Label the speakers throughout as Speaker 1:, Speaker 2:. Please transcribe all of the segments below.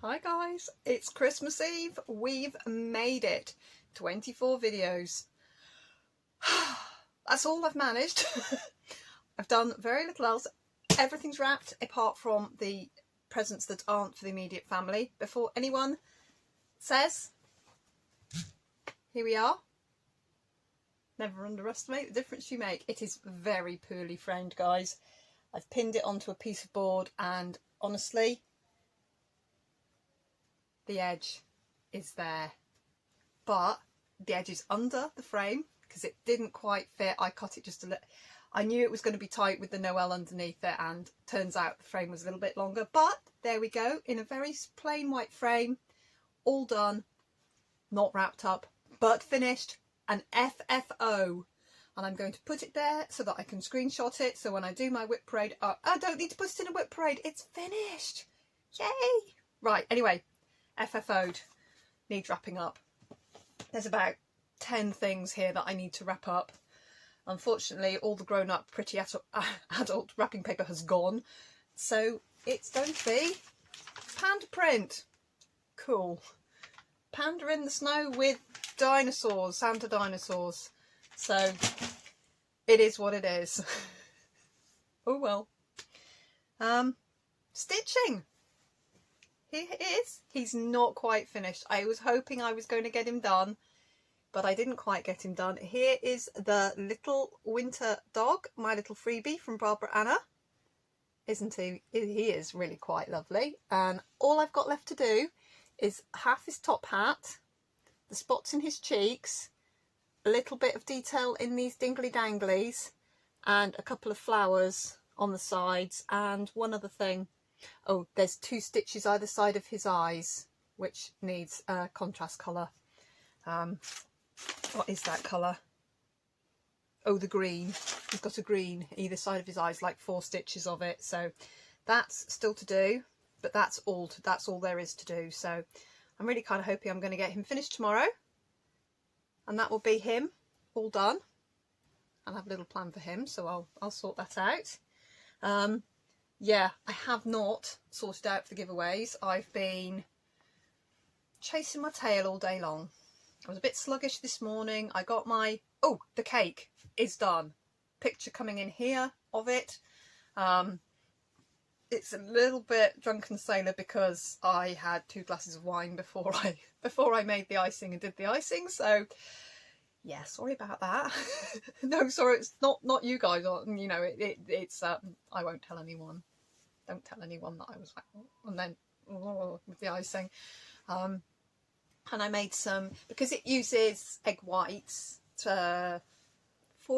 Speaker 1: Hi guys, it's Christmas Eve. We've made it. 24 videos. That's all I've managed. I've done very little else. Everything's wrapped apart from the presents that aren't for the immediate family. Before anyone says, here we are. Never underestimate the difference you make. It is very poorly framed, guys. I've pinned it onto a piece of board and honestly, the edge is there, but the edge is under the frame because it didn't quite fit. I cut it just a little. I knew it was going to be tight with the Noel underneath it, and turns out the frame was a little bit longer, but there we go, in a very plain white frame, all done, not wrapped up, but finished, an FFO. And I'm going to put it there so that I can screenshot it, so when I do my whip parade, I don't need to put it in a whip parade, it's finished, yay. Right, anyway, FFO'd, needs wrapping up. There's about 10 things here that I need to wrap up. Unfortunately, all the grown-up pretty adult wrapping paper has gone, so it's going to be panda print. Cool. Panda in the snow with dinosaurs, Santa dinosaurs. So it is what it is. Oh well. Stitching. Here it is. He's not quite finished. I was hoping I was going to get him done, but I didn't quite get him done. Here is the little winter dog, my little freebie from Barbara Anna. Isn't he? He is really quite lovely. And all I've got left to do is half his top hat, the spots in his cheeks, a little bit of detail in these dingly danglies, and a couple of flowers on the sides, and one other thing. Oh, there's 2 stitches either side of his eyes, which needs a contrast colour. What is that colour? Oh, the green. He's got a green either side of his eyes, like 4 stitches of it. So that's still to do, but that's all there is to do. So I'm really kind of hoping I'm going to get him finished tomorrow, and that will be him all done. I'll have a little plan for him, so I'll sort that out. Yeah, I have not sorted out for the giveaways. I've been chasing my tail all day long. I was a bit sluggish this morning. I got my, oh, the cake is done. Picture coming in here of it. It's a little bit drunken sailor because I had 2 glasses of wine before I made the icing and did the icing. So yeah, sorry about that. No, sorry, it's not you guys. You know, it's I won't tell anyone. Don't tell anyone that I was like, and then with the icing. And I made some, because it uses egg whites, 4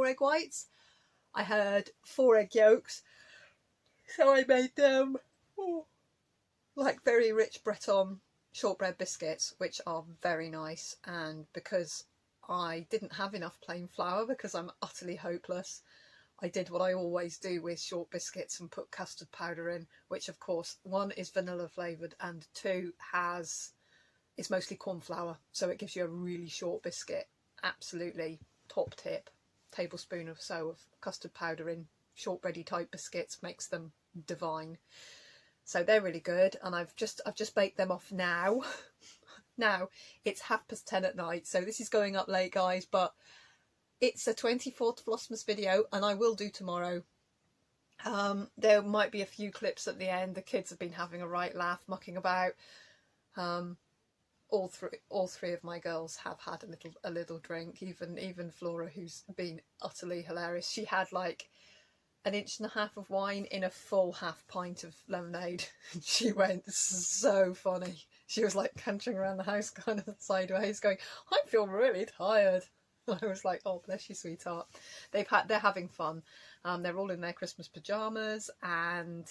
Speaker 1: egg whites. I had 4 egg yolks, so I made them like very rich Breton shortbread biscuits, which are very nice. And because I didn't have enough plain flour, because I'm utterly hopeless, I did what I always do with short biscuits and put custard powder in, which of course 1 is vanilla flavoured and 2 is mostly corn flour, so it gives you a really short biscuit. Absolutely top tip. Tablespoon or so of custard powder in shortbready type biscuits makes them divine. So they're really good, and I've just baked them off now. Now it's 10:30 at night, so this is going up late, guys, but it's a 24th Flossmas video, and I will do tomorrow. There might be a few clips at the end. The kids have been having a right laugh, mucking about. All three of my girls have had a little drink. Even Flora, who's been utterly hilarious. She had like 1.5 inches of wine in a full half pint of lemonade. She went so funny. She was like cantering around the house kind of sideways going, I feel really tired. I was like, oh, bless you, sweetheart. They're having fun. They're all in their Christmas pyjamas and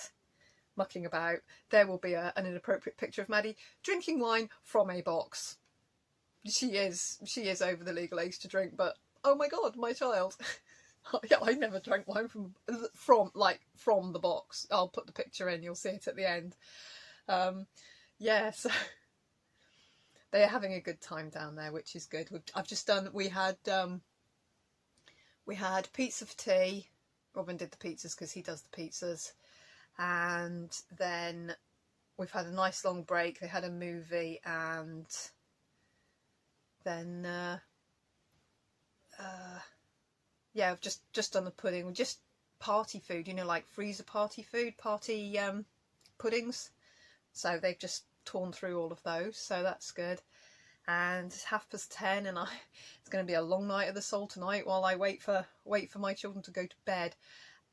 Speaker 1: mucking about. There will be an inappropriate picture of Maddie drinking wine from a box. She is over the legal age to drink, but oh my god, my child. I never drank wine from the box. I'll put the picture in, you'll see it at the end. Yeah, so they're having a good time down there, which is good. We had pizza for tea. Robin did the pizzas because he does the pizzas, and then we've had a nice long break. They had a movie, and then yeah, I've just done the pudding. Just party food, you know, like freezer party food, party puddings. So they've just torn through all of those, so that's good. And it's 10:30, and it's going to be a long night of the soul tonight while I wait for my children to go to bed.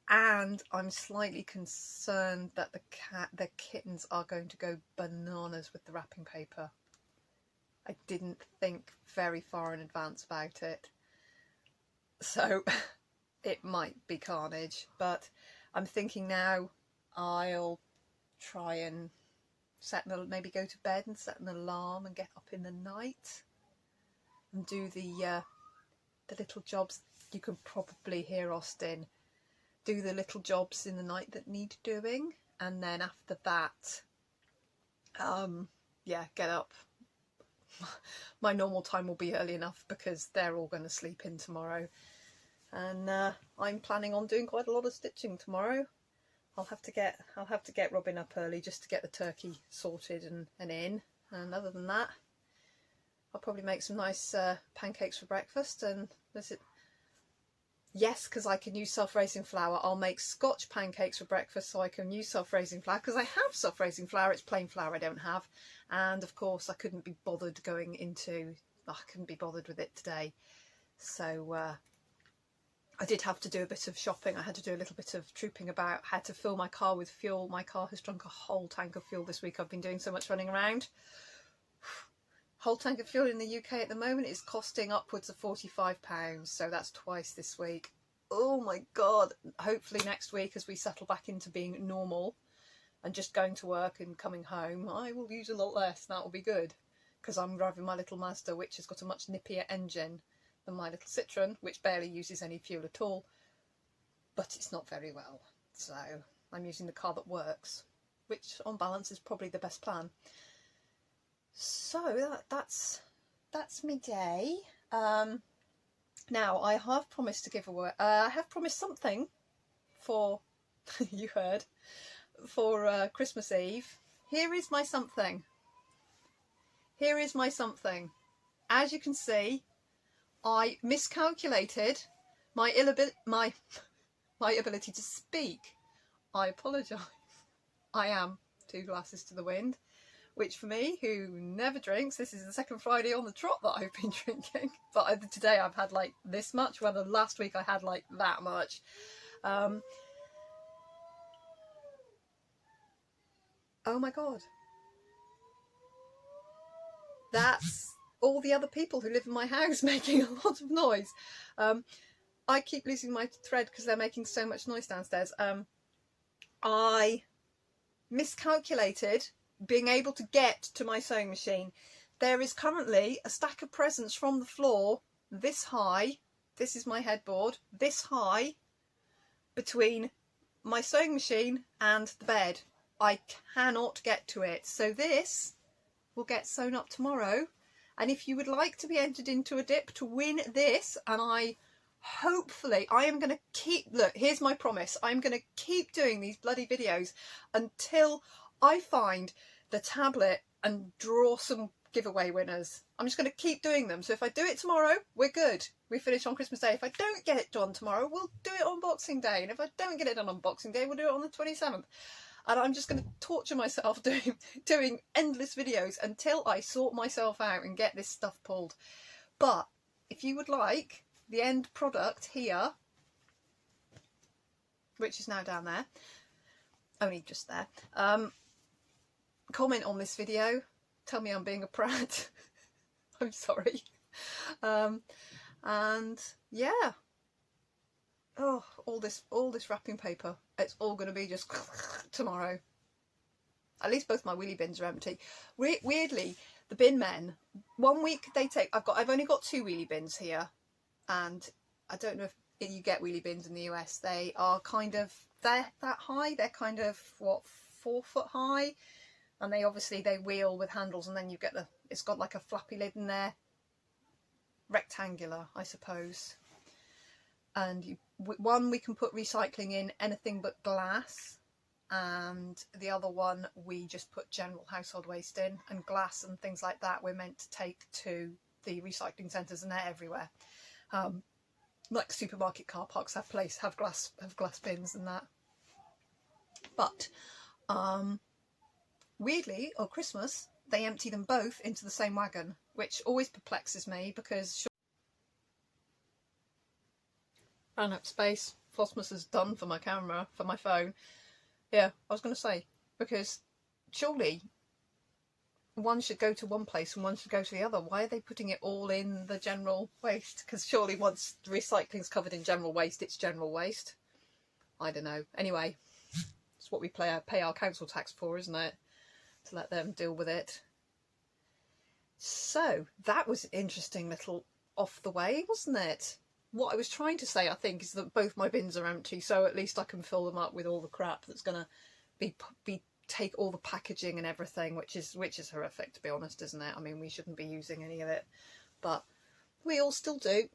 Speaker 1: And I'm slightly concerned that the kittens are going to go bananas with the wrapping paper. I didn't think very far in advance about it, so it might be carnage. But I'm thinking now I'll try and maybe go to bed and set an alarm and get up in the night and do the little jobs. You can probably hear Austin. Do the little jobs in the night that need doing, and then after that, yeah, get up. My normal time will be early enough because they're all going to sleep in tomorrow, and I'm planning on doing quite a lot of stitching tomorrow. I'll have to get Robin up early just to get the turkey sorted and in, and other than that, I'll probably make some nice pancakes for breakfast. And yes, because I can use self-raising flour, I'll make Scotch pancakes for breakfast, so I can use self-raising flour, because I have self-raising flour. It's plain flour I don't have. And of course I couldn't be bothered with it today. So I did have to do a bit of shopping. I had to do a little bit of trooping about. I had to fill my car with fuel. My car has drunk a whole tank of fuel this week. I've been doing so much running around. Whole tank of fuel in the UK at the moment is costing upwards of £45, so that's twice this week. Oh my god. Hopefully next week, as we settle back into being normal and just going to work and coming home, I will use a lot less. That will be good, because I'm driving my little Mazda, which has got a much nippier engine than my little Citroen, which barely uses any fuel at all, but it's not very well. So I'm using the car that works, which on balance is probably the best plan. So that's me day. Now I have promised to give away. I have promised something for you heard for Christmas Eve. Here is my something. Here is my something. As you can see, I miscalculated my ability to speak. I apologise. I am 2 glasses to the wind, which for me, who never drinks, this is the second Friday on the trot that I've been drinking. But today I've had like this much, whether last week I had like that much. Oh my god. That's all the other people who live in my house making a lot of noise. I keep losing my thread because they're making so much noise downstairs. I miscalculated being able to get to my sewing machine. There is currently a stack of presents from the floor this high. This is my headboard, this high, between my sewing machine and the bed. I cannot get to it, so this will get sewn up tomorrow. And if you would like to be entered into a dip to win this, and I am going to keep, look, here's my promise, I'm going to keep doing these bloody videos until I find the tablet and draw some giveaway winners. I'm just going to keep doing them. So if I do it tomorrow, we're good. We finish on Christmas Day. If I don't get it done tomorrow, we'll do it on Boxing Day. And if I don't get it done on Boxing Day, we'll do it on the 27th. And I'm just going to torture myself doing endless videos until I sort myself out and get this stuff pulled. But if you would like the end product here, which is now down there, only just there, comment on this video, tell me I'm being a prat. I'm sorry. And yeah, oh, all this wrapping paper, it's all going to be just tomorrow. At least both my wheelie bins are empty. Weirdly, the bin men, 1 week they take, I've only got 2 wheelie bins here, and I don't know if you get wheelie bins in the US. They are kind of, they're that high, they're kind of what, 4 foot high, and they wheel with handles, and then you get it's got like a flappy lid in there, rectangular I suppose. And one we can put recycling in, anything but glass, and the other one we just put general household waste in, and glass and things like that we're meant to take to the recycling centres, and they're everywhere. Like supermarket car parks have glass bins and that. But weirdly, on Christmas they empty them both into the same wagon, which always perplexes me because ran out of space. Flossmas is done for my camera, for my phone. Yeah, I was going to say, because surely one should go to one place and one should go to the other. Why are they putting it all in the general waste? Because surely once recycling's covered in general waste, it's general waste. I don't know. Anyway, it's what we pay our council tax for, isn't it? To let them deal with it. So, that was an interesting little off the way, wasn't it? What I was trying to say, I think, is that both my bins are empty, so at least I can fill them up with all the crap that's going to be take all the packaging and everything, which is horrific, to be honest, isn't it? I mean, we shouldn't be using any of it, but we all still do.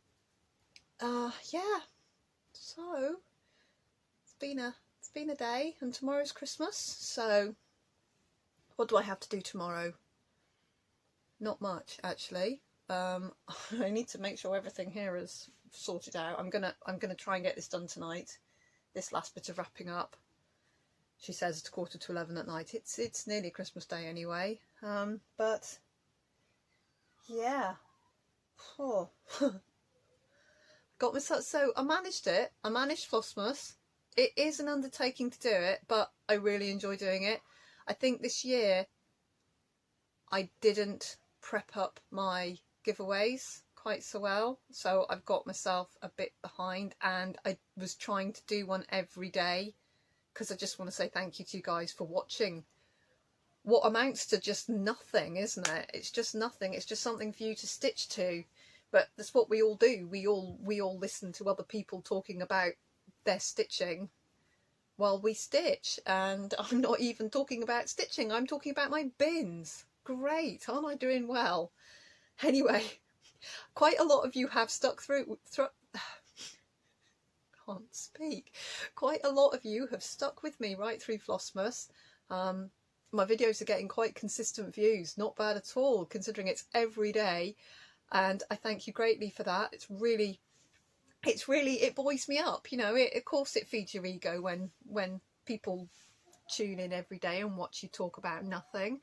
Speaker 1: Yeah. So it's been a day, and tomorrow's Christmas. So what do I have to do tomorrow? Not much, actually. I need to make sure everything here is sorted out. I'm gonna try and get this done tonight. This last bit of wrapping up. She says it's 11:15 at night. It's nearly Christmas Day anyway. But yeah. Oh. Got myself, so I managed it. I managed Flossmas. It is an undertaking to do it, but I really enjoy doing it. I think this year I didn't prep up my giveaways quite so well, so I've got myself a bit behind, and I was trying to do one every day because I just want to say thank you to you guys for watching what amounts to just nothing, isn't it? It's just nothing. It's just something for you to stitch to. But that's what we all do. We all listen to other people talking about their stitching while we stitch, and I'm not even talking about stitching. I'm talking about my bins. Great, aren't I doing well? Anyway, quite a lot of you have stuck through can't speak. Quite a lot of you have stuck with me right through Flossmas. My videos are getting quite consistent views. Not bad at all, considering it's every day. And I thank you greatly for that. It buoys me up, you know. Of course it feeds your ego when people tune in every day and watch you talk about nothing.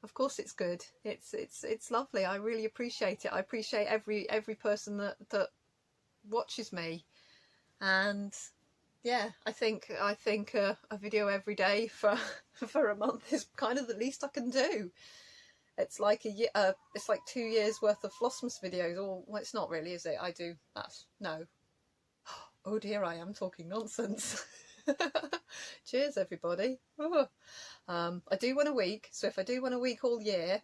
Speaker 1: Of course it's good. It's lovely. I really appreciate it. I appreciate every person that watches me. And yeah, I think a video every day for a month is kind of the least I can do. It's like a year. It's like 2 years worth of Flossmas videos. Or well, it's not really, is it? I do that. No. Oh dear, I am talking nonsense. Cheers, everybody. I do one a week. So if I do one a week all year,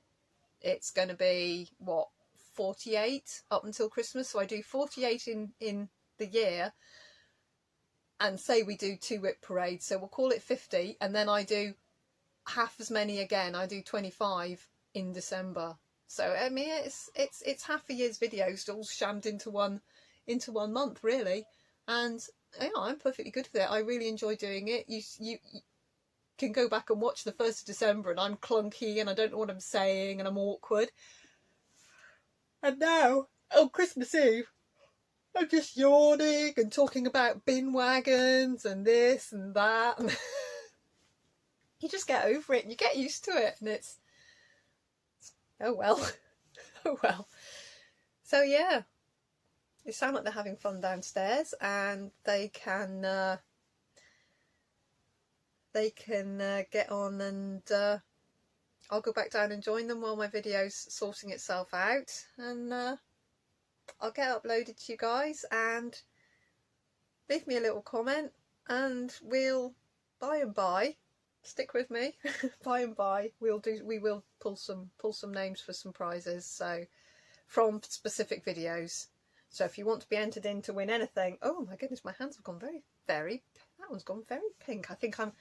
Speaker 1: it's going to be what, 48 up until Christmas. So I do 48 in the year. And say we do 2 whip parades, so we'll call it 50, and then I do half as many again. I do 25 in December. So I mean, it's half a year's videos all shammed into one month, really. And yeah, I'm perfectly good with it. I really enjoy doing it. You can go back and watch the 1st of December, and I'm clunky and I don't know what I'm saying and I'm awkward. And now on Christmas Eve, I'm just yawning and talking about bin wagons and this and that. You just get over it and you get used to it, and it's oh well. Oh well. So yeah, they sound like they're having fun downstairs, and they can get on, and I'll go back down and join them while my video's sorting itself out, and I'll get uploaded to you guys, and leave me a little comment, and we'll by and by, stick with me, by and by we will pull some names for some prizes, so from specific videos. So if you want to be entered in to win anything, oh my goodness, my hands have gone very, that one's gone very pink. I think I'm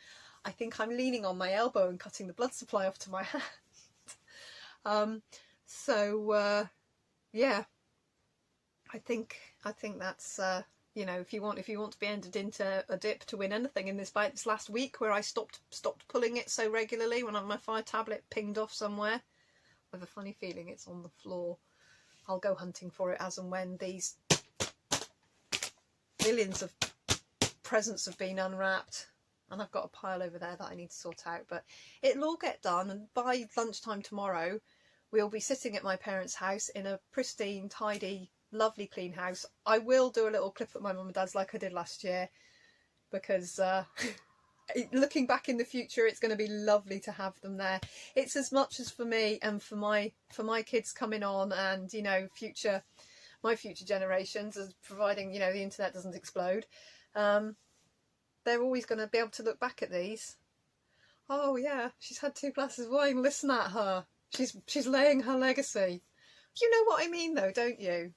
Speaker 1: leaning on my elbow and cutting the blood supply off to my hand. Yeah, I think that's you know, if you want to be entered into a dip to win anything in this last week, where I stopped pulling it so regularly when my fire tablet pinged off somewhere. I have a funny feeling it's on the floor. I'll go hunting for it as and when these millions of presents have been unwrapped, and I've got a pile over there that I need to sort out, but it'll all get done, and by lunchtime tomorrow we'll be sitting at my parents' house in a pristine, tidy, lovely, clean house. I will do a little clip at my mum and dad's like I did last year, because looking back in the future, it's going to be lovely to have them there. It's as much as for me and for my kids coming on, and, you know, my future generations, as providing, you know, the internet doesn't explode. They're always going to be able to look back at these. Oh yeah, she's had 2 glasses of wine. Listen at her. She's laying her legacy. You know what I mean, though, don't you?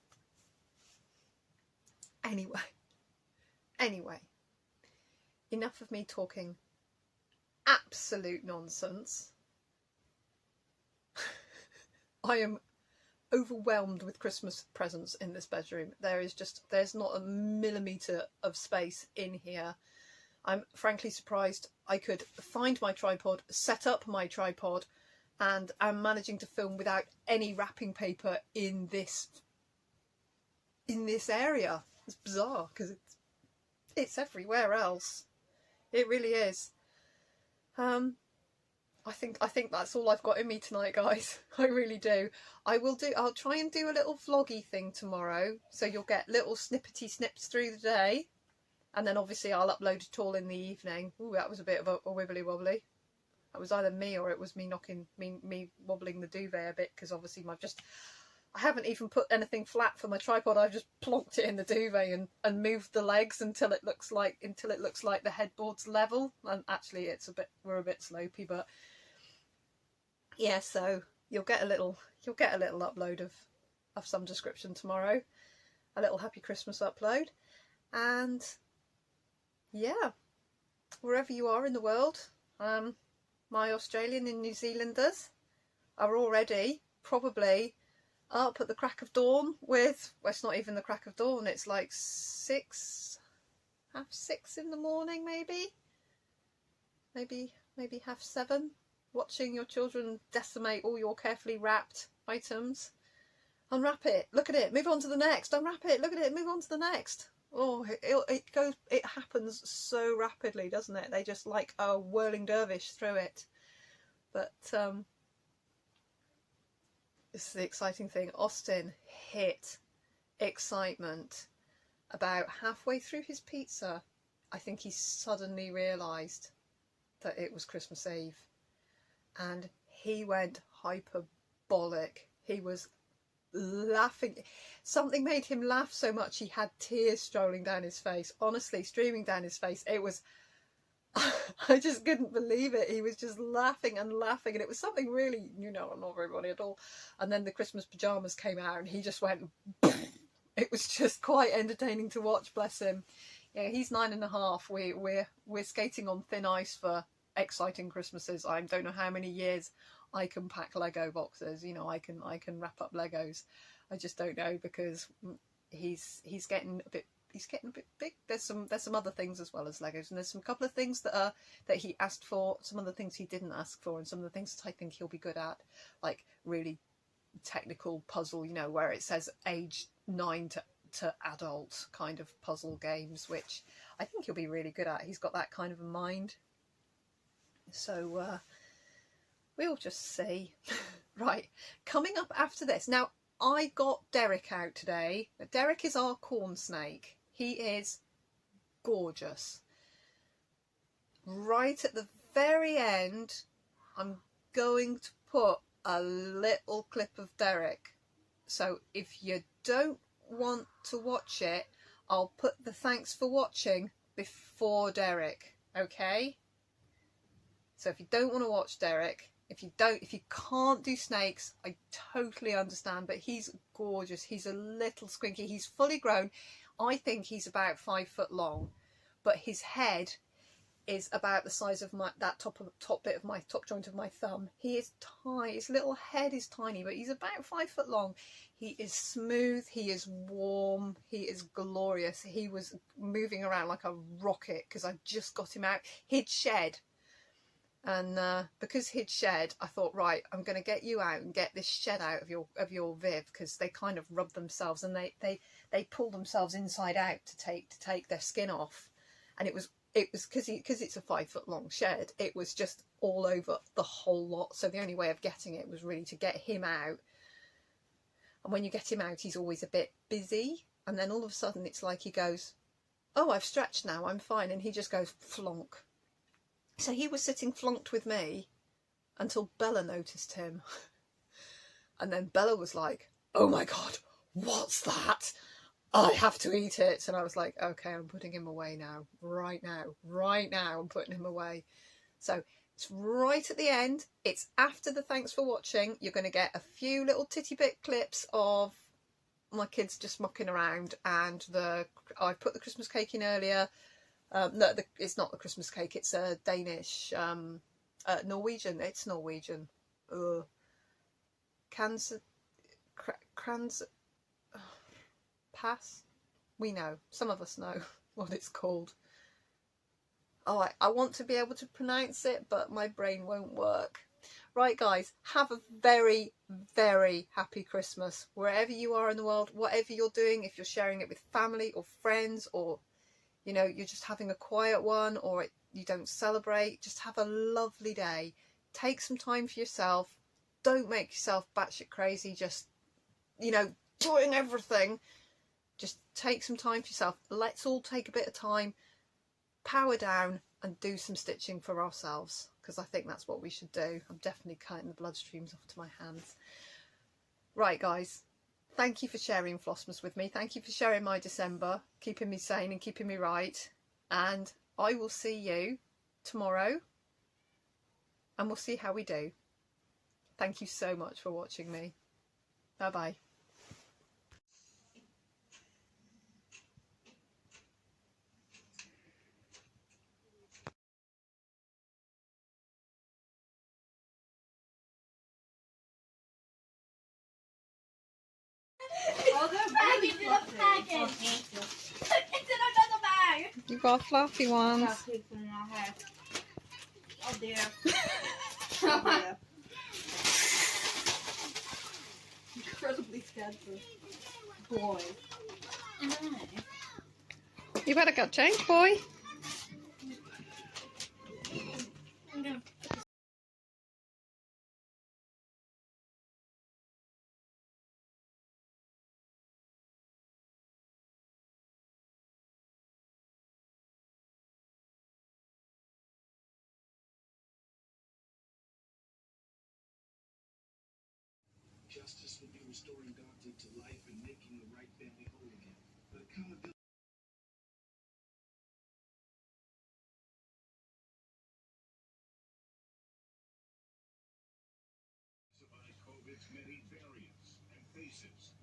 Speaker 1: Anyway, enough of me talking absolute nonsense. I am overwhelmed with Christmas presents in this bedroom. There's not a millimetre of space in here. I'm frankly surprised I could find my tripod, set up my tripod, and I'm managing to film without any wrapping paper in this area. It's bizarre, because it's everywhere else. It really is. I think that's all I've got in me tonight, guys. I really do. I'll try and do a little vloggy thing tomorrow, so you'll get little snippety snips through the day, and then obviously I'll upload it all in the evening. Ooh, that was a bit of a wibbly wobbly. That was either me or it was me me wobbling the duvet a bit, because obviously I haven't even put anything flat for my tripod. I've just plonked it in the duvet and moved the legs until it looks like the headboard's level. And actually, we're a bit slopey, but yeah. So you'll get a little upload of some description tomorrow, a little happy Christmas upload, and yeah, wherever you are in the world, my Australian and New Zealanders are already probably up at the crack of dawn with, well, it's not even the crack of dawn, it's like 6, half 6 in the morning, maybe 7:30, watching your children decimate all your carefully wrapped items. Unwrap it, look at it, move on to the next. Unwrap it, look at it, move on to the next. Oh, it happens so rapidly, doesn't it? They just like a whirling dervish through it. But this is the exciting thing. Austin hit excitement about halfway through his pizza. I think he suddenly realised that it was Christmas Eve, and he went hyperbolic. He was laughing. Something made him laugh so much he had tears strolling down his face, honestly, streaming down his face. It was I just couldn't believe it. He was just laughing and laughing, and it was something really, you know, not very funny at all. And then the Christmas pyjamas came out and he just went it was just quite entertaining to watch, bless him. Yeah, he's 9.5. We're skating on thin ice for exciting Christmases. I don't know how many years I can pack Lego boxes. You know, I can wrap up Legos. I just don't know, because he's getting a bit big. There's some other things as well as Legos, and there's some couple of things that he asked for, some of the things he didn't ask for, and some of the things that I think he'll be good at, like really technical puzzle, you know, where it says age 9 to adult kind of puzzle games, which I think he'll be really good at. He's got that kind of a mind. So we'll just see. Right, coming up after this. Now, I got Derek out today. Derek is our corn snake. He is gorgeous. Right at the very end, I'm going to put a little clip of Derek. So if you don't want to watch it, I'll put the thanks for watching before Derek, okay? So if you don't want to watch Derek, if you can't do snakes, I totally understand, but he's gorgeous. He's a little squinky. He's fully grown. I think he's about 5 foot long, but his head is about the size of that top bit of my top joint of my thumb. He is tiny. His little head is tiny, but he's about 5 foot long. He is smooth. He is warm. He is glorious. He was moving around like a rocket because I just got him out. He'd shed. And because he'd shed, I thought, right, I'm going to get you out and get this shed out of your Viv, because they kind of rub themselves and they pull themselves inside out to take their skin off. And it was because it's a 5 foot long shed. It was just all over the whole lot. So the only way of getting it was really to get him out. And when you get him out, he's always a bit busy. And then all of a sudden, it's like he goes, "Oh, I've stretched now. I'm fine." And he just goes flonk. So he was sitting flonked with me until Bella noticed him. And then Bella was like, "Oh my God, what's that? I have to eat it." And I was like, okay, I'm putting him away now. Right now, I'm putting him away. So it's right at the end. It's after the thanks for watching. You're going to get a few little titty bit clips of my kids just mucking around. And I put the Christmas cake in earlier. No, it's not the Christmas cake. It's a Danish, Norwegian. It's Norwegian. Crans. Pass. We know. Some of us know what it's called. Oh, I want to be able to pronounce it, but my brain won't work. Right, guys, have a very, very happy Christmas wherever you are in the world, whatever you're doing. If you're sharing it with family or friends, or you know, you're just having a quiet one, or you don't celebrate, just have a lovely day. Take some time for yourself. Don't make yourself batshit crazy, just, you know, doing everything. Just take some time for yourself. Let's all take a bit of time, power down, and do some stitching for ourselves, because I think that's what we should do. I'm definitely cutting the bloodstreams off to my hands. Right, guys. Thank you for sharing Flossmas with me. Thank you for sharing my December, keeping me sane and keeping me right. And I will see you tomorrow, and we'll see how we do. Thank you so much for watching me. Bye-bye.
Speaker 2: It's in a package. It's in another bag.
Speaker 1: You got fluffy ones.
Speaker 2: Oh dear.
Speaker 3: Incredibly scared for boy.
Speaker 1: You better go change, boy.
Speaker 4: Justice will be restoring Dante to life and making the right family whole again. But accountability. Survive COVID's many variants and faces.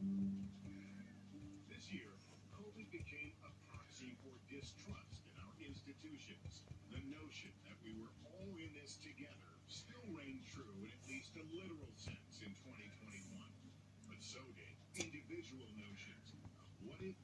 Speaker 4: This year, COVID became a proxy for distrust in our institutions. The notion that we were all in this together still reigned true in at least a literal sense in 2021. But so did individual notions of what if